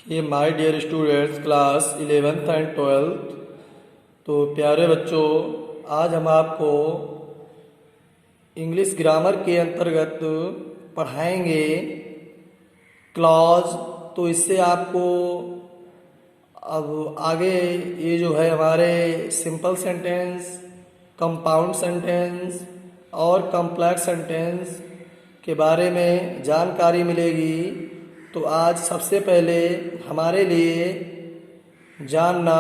ये my dear students class 11th and 12th। तो प्यारे बच्चों, आज हम आपको इंग्लिश ग्रामर के अंतर्गत पढ़ाएंगे क्लॉज। तो इससे आपको अब आगे ये जो है हमारे सिंपल सेंटेंस, कंपाउंड सेंटेंस और कॉम्प्लेक्स सेंटेंस के बारे में जानकारी मिलेगी। तो आज सबसे पहले हमारे लिए जानना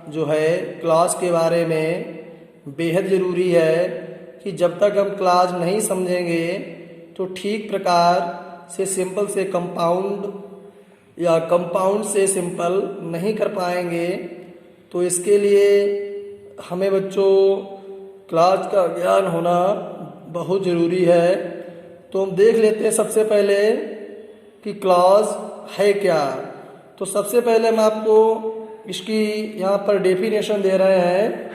जो है क्लॉज के बारे में बेहद ज़रूरी है कि जब तक हम क्लॉज नहीं समझेंगे तो ठीक प्रकार से सिंपल से कंपाउंड या कंपाउंड से सिंपल नहीं कर पाएंगे। तो इसके लिए हमें बच्चों क्लॉज का ज्ञान होना बहुत ज़रूरी है। तो हम देख लेते हैं सबसे पहले कि क्लॉज है क्या। तो सबसे पहले हम आपको इसकी यहाँ पर डेफिनेशन दे रहे हैं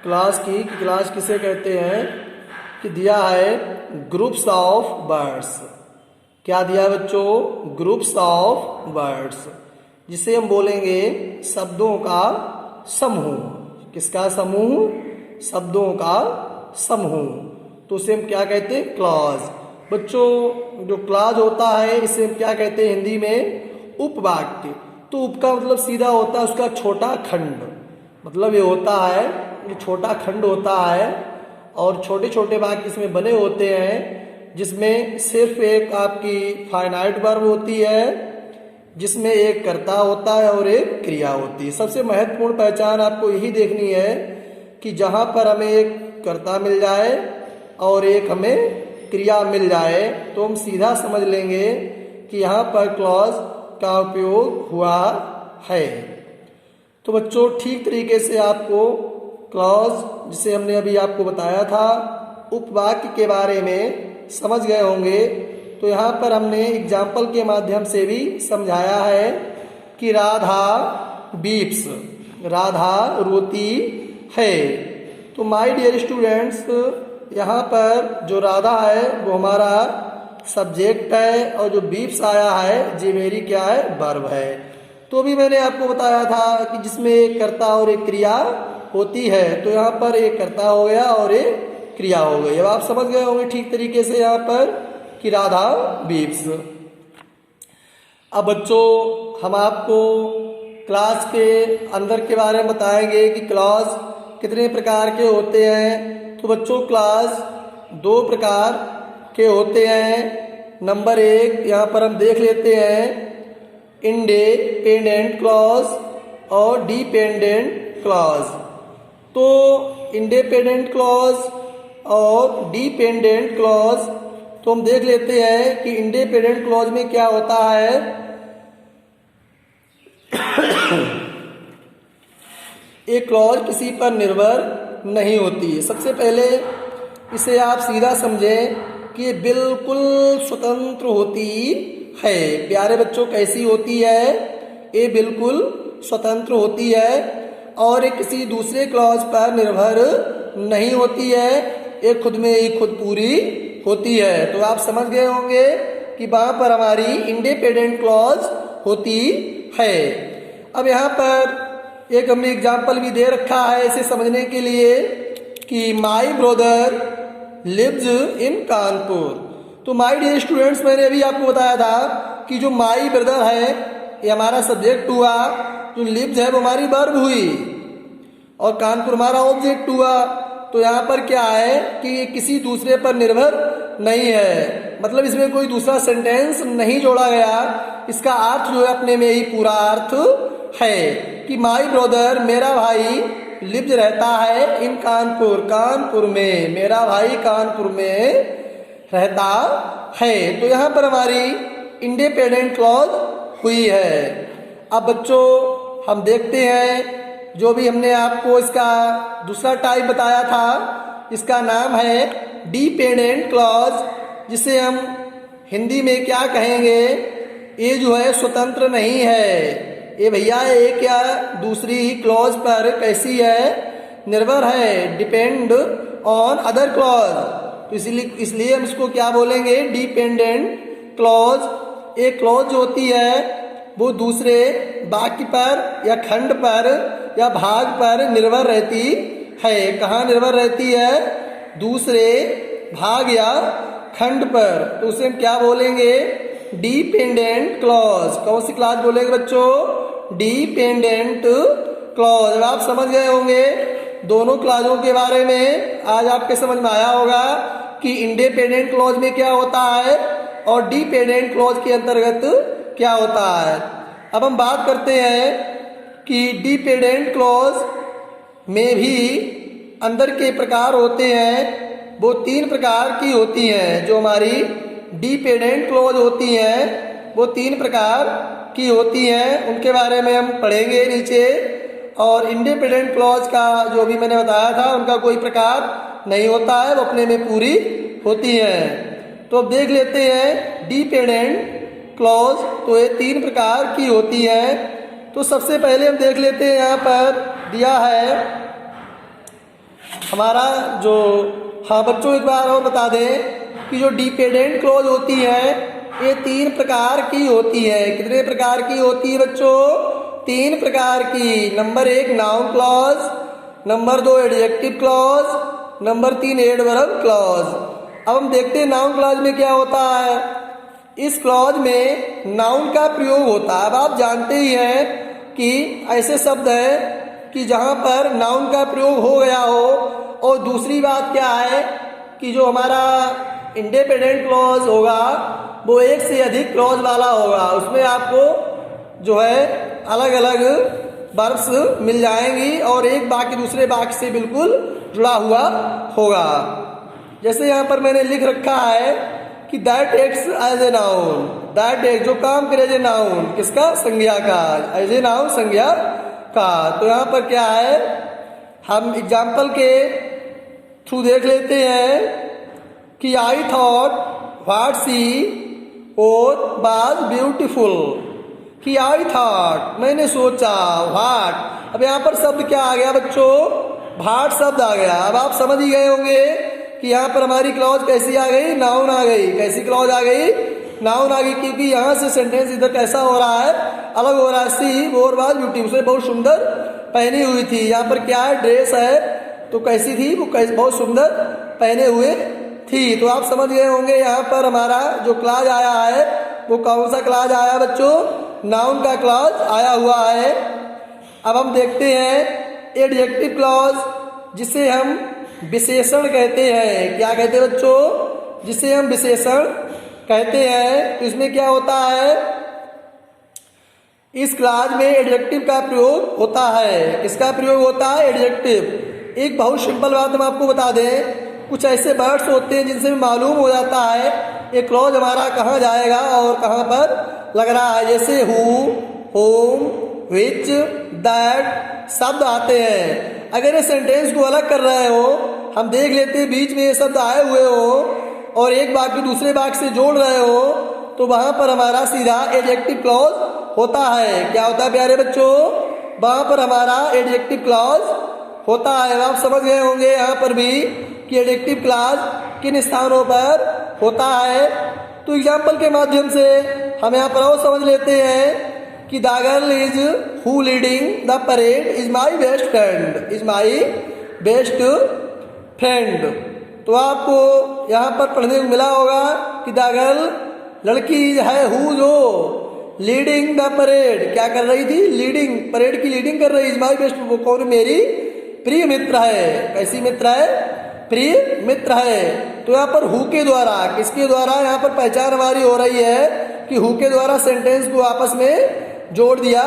क्लॉज की, कि क्लॉज किसे कहते हैं। कि दिया है ग्रुप्स ऑफ वर्ड्स। क्या दिया है बच्चों? ग्रुप्स ऑफ वर्ड्स, जिसे हम बोलेंगे शब्दों का समूह। किसका समूह? शब्दों का समूह। तो उसे हम क्या कहते हैं? क्लॉज। बच्चों, जो क्लॉज होता है इसे हम क्या कहते हैं हिंदी में? उपवाक्य। तो उप का मतलब सीधा होता है उसका छोटा खंड। मतलब ये होता है, ये छोटा खंड होता है और छोटे छोटे वाक्य इसमें बने होते हैं, जिसमें सिर्फ एक आपकी फाइनाइट वर्ब होती है, जिसमें एक कर्ता होता है और एक क्रिया होती है। सबसे महत्वपूर्ण पहचान आपको यही देखनी है कि जहाँ पर हमें एक कर्ता मिल जाए और एक हमें क्रिया मिल जाए तो हम सीधा समझ लेंगे कि यहाँ पर क्लॉज का उपयोग हुआ है। तो बच्चों, ठीक तरीके से आपको क्लॉज, जिसे हमने अभी आपको बताया था, उपवाक्य के बारे में समझ गए होंगे। तो यहाँ पर हमने एग्जाम्पल के माध्यम से भी समझाया है कि राधा वीप्स, राधा रोती है। तो माय डियर स्टूडेंट्स, यहाँ पर जो राधा है वो हमारा सब्जेक्ट है और जो वीप्स आया है ये मेरी क्या है? वर्ब है। तो अभी मैंने आपको बताया था कि जिसमें एक कर्ता और एक क्रिया होती है। तो यहाँ पर एक कर्ता हो गया और एक क्रिया हो गई। अब आप समझ गए होंगे ठीक तरीके से यहाँ पर कि राधा वीप्स। अब बच्चों, हम आपको क्लॉज के अंदर के बारे में बताएंगे कि क्लॉज कितने प्रकार के होते हैं। तो बच्चों, क्लॉज दो प्रकार के होते हैं। नंबर एक यहाँ पर हम देख लेते हैं इंडिपेंडेंट क्लॉज और डिपेंडेंट क्लॉज। तो इंडिपेंडेंट क्लॉज और डिपेंडेंट क्लॉज, तो हम देख लेते हैं कि इंडिपेंडेंट क्लॉज में क्या होता है। एक क्लॉज किसी पर निर्भर नहीं होती है। सबसे पहले इसे आप सीधा समझें कि ये बिल्कुल स्वतंत्र होती है। प्यारे बच्चों, कैसी होती है? ये बिल्कुल स्वतंत्र होती है और ये किसी दूसरे क्लॉज पर निर्भर नहीं होती है। ये खुद में ही खुद पूरी होती है। तो आप समझ गए होंगे कि वहां पर हमारी इंडिपेंडेंट क्लॉज होती है। अब यहाँ पर एक हमने एग्जाम्पल भी दे रखा है इसे समझने के लिए कि my brother lives in Kanpur. तो माई डियर स्टूडेंट्स, मैंने अभी आपको बताया था कि जो माई ब्रदर है ये हमारा सब्जेक्ट हुआ, जो लिव्स है वो हमारी वर्ब हुई और कानपुर हमारा ऑब्जेक्ट हुआ। तो यहाँ पर क्या है कि ये किसी दूसरे पर निर्भर नहीं है, मतलब इसमें कोई दूसरा सेंटेंस नहीं जोड़ा गया। इसका अर्थ जो है अपने में ही पूरा अर्थ है कि माई ब्रदर, मेरा भाई, लिव्स रहता है इन कानपुर, कानपुर में, मेरा भाई कानपुर में रहता है। तो यहाँ पर हमारी इंडिपेंडेंट क्लॉज हुई है। अब बच्चों, हम देखते हैं जो भी हमने आपको इसका दूसरा टाइप बताया था, इसका नाम है डिपेंडेंट क्लॉज, जिसे हम हिंदी में क्या कहेंगे? ये जो है स्वतंत्र नहीं है। ये भैया एक या दूसरी ही क्लॉज पर कैसी है? निर्भर है, डिपेंड ऑन अदर क्लॉज। तो इसलिए हम इसको क्या बोलेंगे? Dependent clause. एक क्लॉज जो होती है वो दूसरे वाक्य पर या खंड पर या भाग पर निर्भर रहती है। कहाँ निर्भर रहती है? दूसरे भाग या खंड पर। तो उसे हम क्या बोलेंगे? Dependent clause. कौन सी क्लॉज बोलेंगे बच्चों? Dependent clause. अब आप समझ गए होंगे दोनों क्लॉजों के बारे में। आज आपके समझ में आया होगा कि इंडिपेंडेंट क्लॉज में क्या होता है और डिपेंडेंट क्लॉज के अंतर्गत क्या होता है। अब हम बात करते हैं कि डिपेंडेंट क्लॉज में भी अंदर के प्रकार होते हैं। वो 3 प्रकार की होती हैं। जो हमारी डिपेंडेंट क्लॉज होती हैं वो 3 प्रकार की होती हैं। उनके बारे में हम पढ़ेंगे नीचे। और इंडिपेंडेंट क्लॉज का जो भी मैंने बताया था उनका कोई प्रकार नहीं होता है, वो अपने में पूरी होती हैं। तो अब देख लेते हैं डिपेंडेंट क्लॉज। तो ये 3 प्रकार की होती हैं। तो सबसे पहले हम देख लेते हैं, यहाँ पर दिया है हमारा जो, हाँ बच्चों एक बार और बता दें कि जो डिपेंडेंट क्लॉज होती है ये 3 प्रकार की होती है। कितने प्रकार की होती है बच्चों? 3 प्रकार की। Number 1 noun clause, number 2 adjective clause, number 3 adverb clause. अब हम देखते हैं नाउन क्लॉज में क्या होता है। इस क्लॉज में नाउन का प्रयोग होता है। अब आप जानते ही हैं कि ऐसे शब्द हैं कि जहाँ पर नाउन का प्रयोग हो गया हो। और दूसरी बात क्या है कि जो हमारा इंडिपेंडेंट क्लॉज होगा वो एक से अधिक क्लॉज वाला होगा। उसमें आपको जो है अलग अलग वर्ब्स मिल जाएंगी और एक वाक्य दूसरे वाक्य से बिल्कुल जुड़ा हुआ होगा। जैसे यहाँ पर मैंने लिख रखा है कि that acts as a noun. That act जो काम करे एज ए नाउन, किसका? संज्ञा का। एज ए नाउन संज्ञा का। तो यहाँ पर क्या है, हम एग्जाम्पल के थ्रू देख लेते हैं कि I thought what she was beautiful. कि आई थॉट मैंने सोचा, व्हाट अब यहाँ पर शब्द क्या आ गया बच्चों? व्हाट शब्द आ गया। अब आप समझ ही गए होंगे कि यहाँ पर हमारी क्लॉज कैसी आ गई? नाउन आ गई। कैसी क्लॉज आ गई? नाउन आ गई। क्योंकि यहाँ से सेंटेंस इधर कैसा हो रहा है? अलग हो रहा है। सी वोर वाज ब्यूटी, उसे बहुत सुंदर पहनी हुई थी। यहाँ पर क्या है? ड्रेस है। तो कैसी थी? वो बहुत सुंदर पहने हुए थी। तो आप समझ गए होंगे यहाँ पर हमारा जो क्लॉज आया है वो कौन सा क्लॉज आया बच्चों? नाउन का क्लॉज आया हुआ है। अब हम देखते हैं एडजेक्टिव क्लॉज, जिसे हम विशेषण कहते हैं। क्या कहते हैं बच्चों? जिसे हम विशेषण कहते हैं। तो इसमें क्या होता है? इस क्लॉज में एडजेक्टिव का प्रयोग होता है। किसका प्रयोग होता है? एडजेक्टिव। एक बहुत सिंपल बात हम आपको बता दें, कुछ ऐसे वर्ड्स होते हैं जिनसे मालूम हो जाता है ये क्लॉज हमारा कहाँ जाएगा और कहाँ पर लग रहा है। जैसे हु, होम, विच, दैट शब्द आते हैं। अगर ये सेंटेंस को अलग कर रहे हो, हम देख लेते हैं बीच में ये शब्द आए हुए हो और एक वाक्य दूसरे वाक्य से जोड़ रहे हो, तो वहां पर हमारा सीधा एडजेक्टिव क्लॉज होता है। क्या होता है प्यारे बच्चों? वहां पर हमारा एडजेक्टिव क्लॉज होता है। आप समझ गए होंगे यहाँ पर भी कि एडजेक्टिव क्लॉज किन स्थानों पर होता है। तो एग्जाम्पल के माध्यम से हम यहाँ पर और समझ लेते हैं कि the girl is who leading the parade is my best friend. Is my best friend. तो आपको यहाँ पर पढ़ने को मिला होगा कि द गर्ल लड़की है हु जो लीडिंग द परेड क्या कर रही थी? लीडिंग, परेड की लीडिंग कर रही। इज माई बेस्ट, वो कौन? मेरी प्रिय मित्र है। कैसी मित्र है? प्रिय मित्र है। तो यहाँ पर हु के द्वारा, किसके द्वारा यहाँ पर पहचान हमारी हो रही है कि हु के द्वारा सेंटेंस को आपस में जोड़ दिया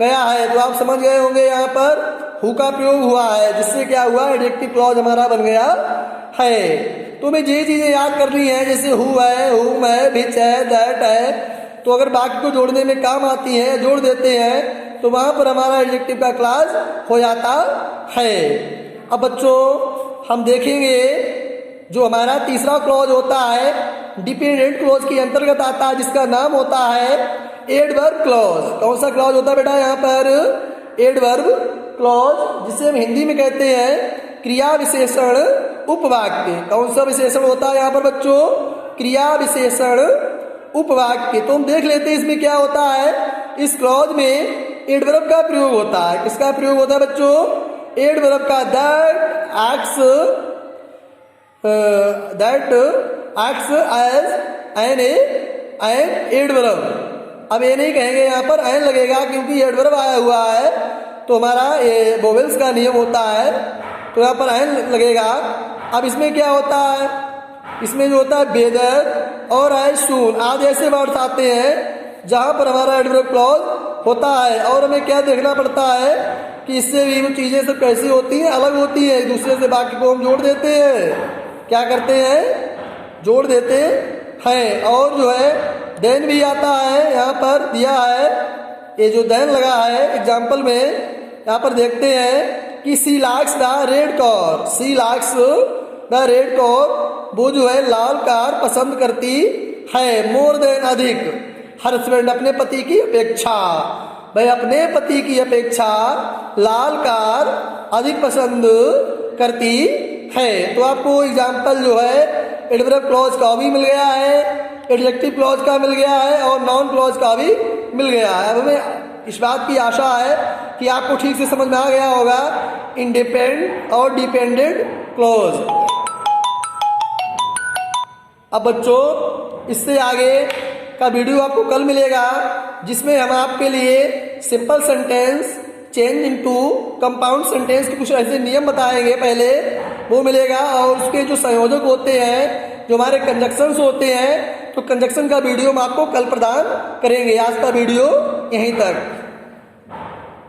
गया है। तो आप समझ गए होंगे यहाँ पर हु का प्रयोग हुआ है, जिससे क्या हुआ? एडजेक्टिव क्लॉज हमारा बन गया है। तो हमें ये चीजें याद करनी है, जैसे हु है, हुम है, विच है, दैट है। तो अगर वाक्य को जोड़ने में काम आती है, जोड़ देते हैं, तो वहां पर हमारा एडजेक्टिव का क्लॉज हो जाता है। अब बच्चों हम देखेंगे जो हमारा तीसरा क्लॉज होता है डिपेंडेंट क्लॉज के अंतर्गत आता है, जिसका नाम होता है एडवर्ब क्लॉज। कौन सा क्लॉज होता है बेटा यहाँ पर? एडवर्ब क्लॉज, जिसे हम हिंदी में कहते हैं क्रिया विशेषण उपवाक्य। कौन सा विशेषण होता है यहाँ पर बच्चों? क्रिया विशेषण उपवाक्य। तो हम देख लेते हैं इसमें क्या होता है। इस क्लॉज में एडवर्ब का प्रयोग होता है। किसका प्रयोग होता है बच्चों? एडवर्ब का। That acts as an adverb. अब ये नहीं कहेंगे यहाँ पर एन लगेगा क्योंकि एडवर्ब आया हुआ है, तो हमारा ये वोवेल्स का नियम होता है, तो यहाँ पर एन लगेगा। अब इसमें क्या होता है? इसमें जो होता है वेदर और एज सून आदि ऐसे वर्ड्स आते हैं जहाँ पर हमारा एडवर्ब क्लॉज होता है। और हमें क्या देखना पड़ता है कि इससे भी वो चीज़ें सब कैसी होती हैं, अलग होती है एक दूसरे से। बाकी को हम जोड़ देते हैं, क्या करते हैं? जोड़ देते हैं। और जो है देन भी आता है, यहाँ पर दिया है ये जो देन लगा है एग्जाम्पल में, यहाँ पर देखते हैं कि she likes the red car. She likes the red car, वो जो है लाल कार पसंद करती है। मोर देन अधिक, हर हस्बैंड अपने पति की अपेक्षा, भाई अपने पति की अपेक्षा लाल कार अधिक पसंद करती है। तो आपको एग्जाम्पल जो है एडवर्ब क्लॉज का भी मिल गया है, एडजेक्टिव क्लॉज का मिल गया है और नाउन क्लॉज का भी मिल गया है। अब हमें इस बात की आशा है कि आपको ठीक से समझ में आ गया होगा इंडिपेंडेंट और डिपेंडेंट क्लॉज। अब बच्चों इससे आगे का वीडियो आपको कल मिलेगा, जिसमें हम आपके लिए simple sentence change into compound sentence के कुछ ऐसे नियम बताएंगे पहले, वो मिलेगा। और उसके जो संयोजक होते हैं, जो हमारे कंजक्शंस होते हैं, तो कंजक्शन का वीडियो हम आपको कल प्रदान करेंगे। आज का वीडियो यहीं तक।